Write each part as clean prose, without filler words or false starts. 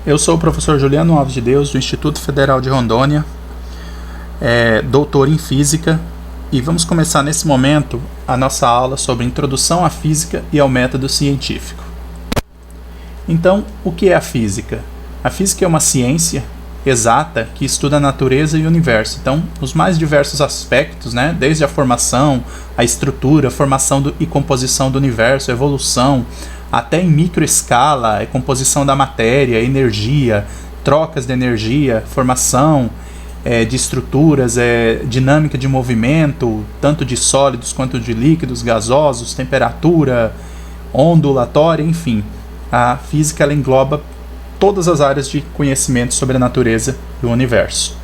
Eu sou o professor Juliano Alves de Deus, do Instituto Federal de Rondônia, doutor em Física, e vamos começar nesse momento a nossa aula sobre Introdução à Física e ao Método Científico. Então, o que é a Física? A Física é uma ciência exata que estuda a natureza e o universo. Então, os mais diversos aspectos, desde a formação, a estrutura, a formação e composição do universo, a evolução, até em microescala, composição da matéria, energia, trocas de energia, formação de estruturas, dinâmica de movimento, tanto de sólidos quanto de líquidos, gasosos, temperatura, ondulatória, enfim. A física ela engloba todas as áreas de conhecimento sobre a natureza e o universo.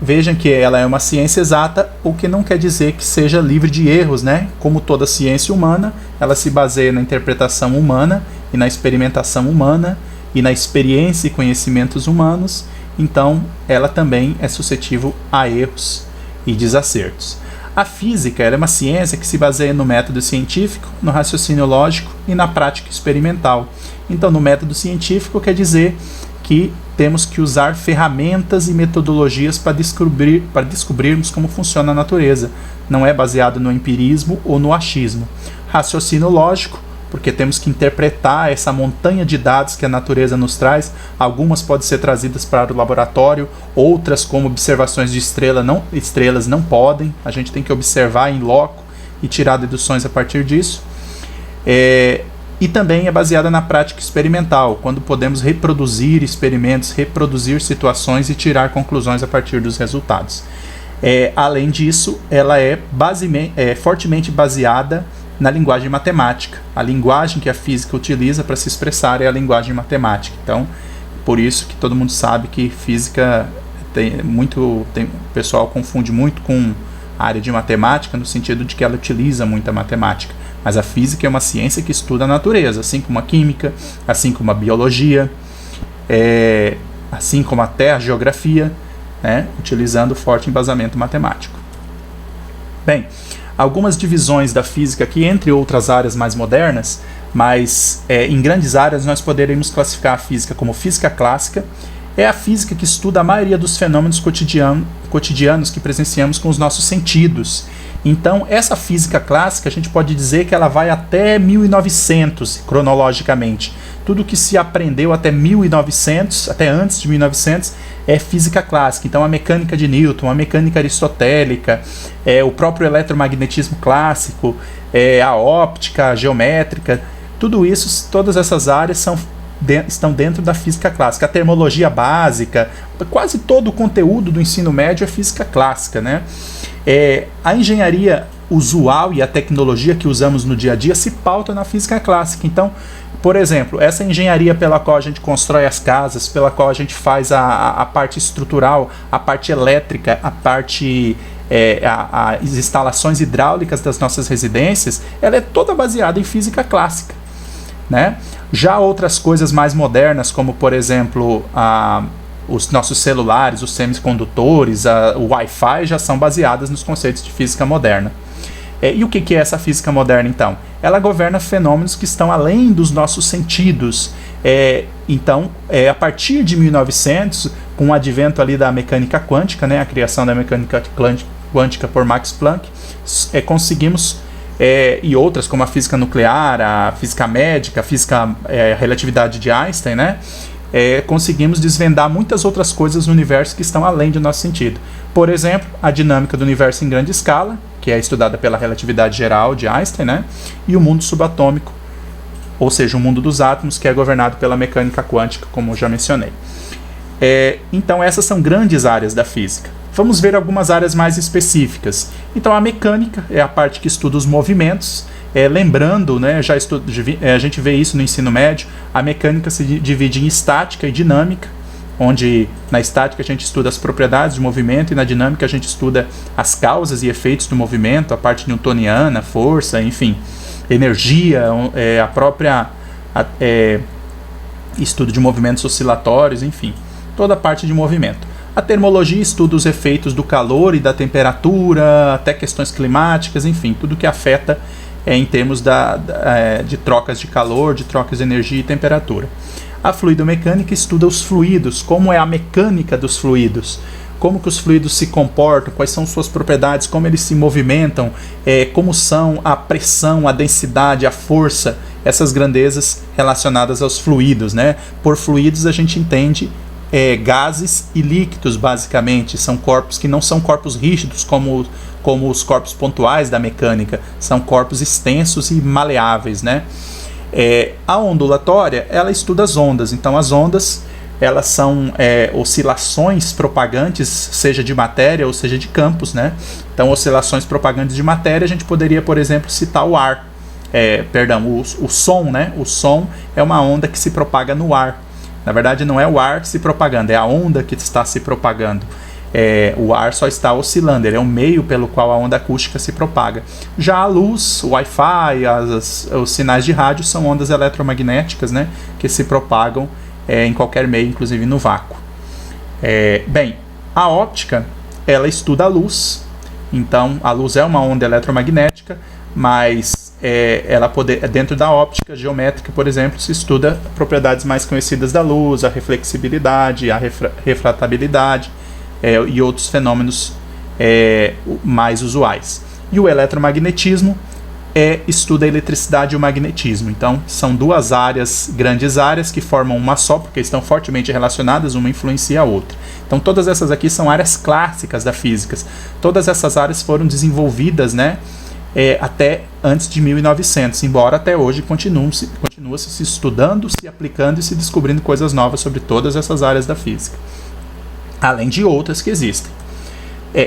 Vejam que ela é uma ciência exata, o que não quer dizer que seja livre de erros, Como toda ciência humana, ela se baseia na interpretação humana e na experimentação humana e na experiência e conhecimentos humanos, então ela também é suscetível a erros e desacertos. A física é uma ciência que se baseia no método científico, no raciocínio lógico e na prática experimental. Então, no método científico quer dizer que temos que usar ferramentas e metodologias para descobrirmos como funciona a natureza. Não é baseado no empirismo ou no achismo. Raciocínio lógico, porque temos que interpretar essa montanha de dados que a natureza nos traz. Algumas podem ser trazidas para o laboratório, outras, como observações de estrelas, não podem. A gente tem que observar em loco e tirar deduções a partir disso. E também é baseada na prática experimental, quando podemos reproduzir experimentos, reproduzir situações e tirar conclusões a partir dos resultados. Além disso, ela é fortemente baseada na linguagem matemática. A linguagem que a física utiliza para se expressar é a linguagem matemática. Então, por isso que todo mundo sabe que física o pessoal confunde muito com a área de matemática, no sentido de que ela utiliza muita matemática. Mas a física é uma ciência que estuda a natureza, assim como a química, assim como a biologia, assim como até a geografia, utilizando forte embasamento matemático. Bem, algumas divisões da física aqui, entre outras áreas mais modernas, mas em grandes áreas nós poderíamos classificar a física como física clássica. É a física que estuda a maioria dos fenômenos cotidianos que presenciamos com os nossos sentidos. Então, essa física clássica, a gente pode dizer que ela vai até 1900, cronologicamente. Tudo que se aprendeu até 1900, até antes de 1900, é física clássica. Então, a mecânica de Newton, a mecânica aristotélica, o próprio eletromagnetismo clássico, a óptica, a geométrica, tudo isso, todas essas áreas estão dentro da física clássica. A termologia básica, quase todo o conteúdo do ensino médio é física clássica, A engenharia usual e a tecnologia que usamos no dia a dia se pauta na física clássica. Então, por exemplo, essa engenharia pela qual a gente constrói as casas, pela qual a gente faz a parte estrutural, a parte elétrica, a parte as instalações hidráulicas das nossas residências, ela é toda baseada em física clássica, Já outras coisas mais modernas, como por exemplo os nossos celulares, os semicondutores, o Wi-Fi, já são baseadas nos conceitos de física moderna. E o que é essa física moderna, então? Ela governa fenômenos que estão além dos nossos sentidos. Então, a partir de 1900, com o advento ali da mecânica quântica, a criação da mecânica quântica por Max Planck, conseguimos... e outras como a física nuclear, a física médica, a relatividade de Einstein, conseguimos desvendar muitas outras coisas no universo que estão além do nosso sentido. Por exemplo, a dinâmica do universo em grande escala, que é estudada pela relatividade geral de Einstein, e o mundo subatômico, ou seja, o mundo dos átomos, que é governado pela mecânica quântica, como eu já mencionei. Então essas são grandes áreas da física. Vamos ver algumas áreas mais específicas. Então a mecânica é a parte que estuda os movimentos. Lembrando, a gente vê isso no ensino médio, a mecânica se divide em estática e dinâmica, onde na estática a gente estuda as propriedades do movimento e na dinâmica a gente estuda as causas e efeitos do movimento, a parte newtoniana, força, enfim, energia, a própria estudo de movimentos oscilatórios, enfim, toda a parte de movimento. A termologia estuda os efeitos do calor e da temperatura, até questões climáticas, enfim, tudo que afeta em termos de trocas de calor, de trocas de energia e temperatura. A fluidomecânica estuda os fluidos, como é a mecânica dos fluidos, como que os fluidos se comportam, quais são suas propriedades, como eles se movimentam, como são a pressão, a densidade, a força, essas grandezas relacionadas aos fluidos, né? Por fluidos a gente entende gases e líquidos, basicamente. São corpos que não são corpos rígidos como os corpos pontuais da mecânica, são corpos extensos e maleáveis, né? A ondulatória, ela estuda as ondas, então as ondas elas são oscilações propagantes, seja de matéria ou seja de campos, né? Então, oscilações propagantes de matéria, a gente poderia, por exemplo, citar o ar. O som, né? O som é uma onda que se propaga no ar. Na verdade, não é o ar se propagando, é a onda que está se propagando. O ar só está oscilando, ele é o meio pelo qual a onda acústica se propaga. Já a luz, o Wi-Fi, os sinais de rádio são ondas eletromagnéticas, né? Que se propagam em qualquer meio, inclusive no vácuo. Bem, a óptica, ela estuda a luz. Então, a luz é uma onda eletromagnética, mas dentro da óptica geométrica, por exemplo, se estuda propriedades mais conhecidas da luz, a reflexibilidade, a refratabilidade e outros fenômenos mais usuais. E o eletromagnetismo estuda a eletricidade e o magnetismo. Então, são duas áreas, grandes áreas, que formam uma só, porque estão fortemente relacionadas, uma influencia a outra. Então, todas essas aqui são áreas clássicas da física. Todas essas áreas foram desenvolvidas, né, até antes de 1900, embora até hoje continua se estudando, se aplicando e se descobrindo coisas novas sobre todas essas áreas da física, além de outras que existem.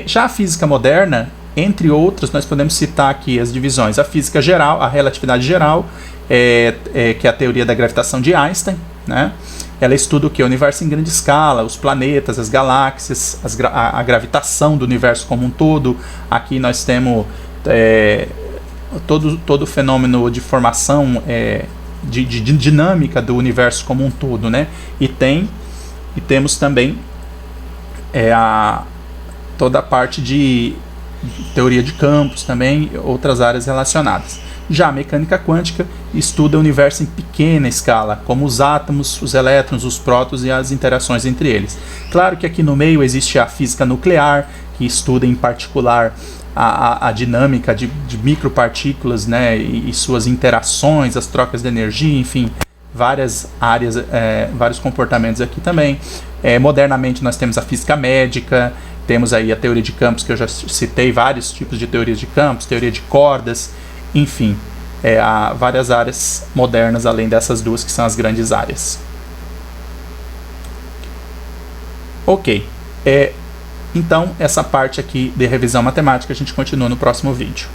Já a física moderna, entre outras, nós podemos citar aqui as divisões: a física geral, a relatividade geral, que é a teoria da gravitação de Einstein, né? Ela estuda o que? O universo em grande escala, os planetas, as galáxias, a gravitação do universo como um todo. Aqui nós temos todo o fenômeno de formação, de dinâmica do universo como um todo, né? E temos também toda a parte de teoria de campos também, outras áreas relacionadas. Já a mecânica quântica estuda o universo em pequena escala, como os átomos, os elétrons, os prótons e as interações entre eles. Claro que aqui no meio existe a física nuclear, que estuda em particular a dinâmica de micropartículas, né, e suas interações, as trocas de energia, enfim, várias áreas, vários comportamentos aqui também. Modernamente nós temos a física médica, temos aí a teoria de campos, que eu já citei vários tipos de teorias de campos, teoria de cordas, enfim, há várias áreas modernas além dessas duas que são as grandes áreas. Ok, então essa parte aqui de revisão matemática a gente continua no próximo vídeo.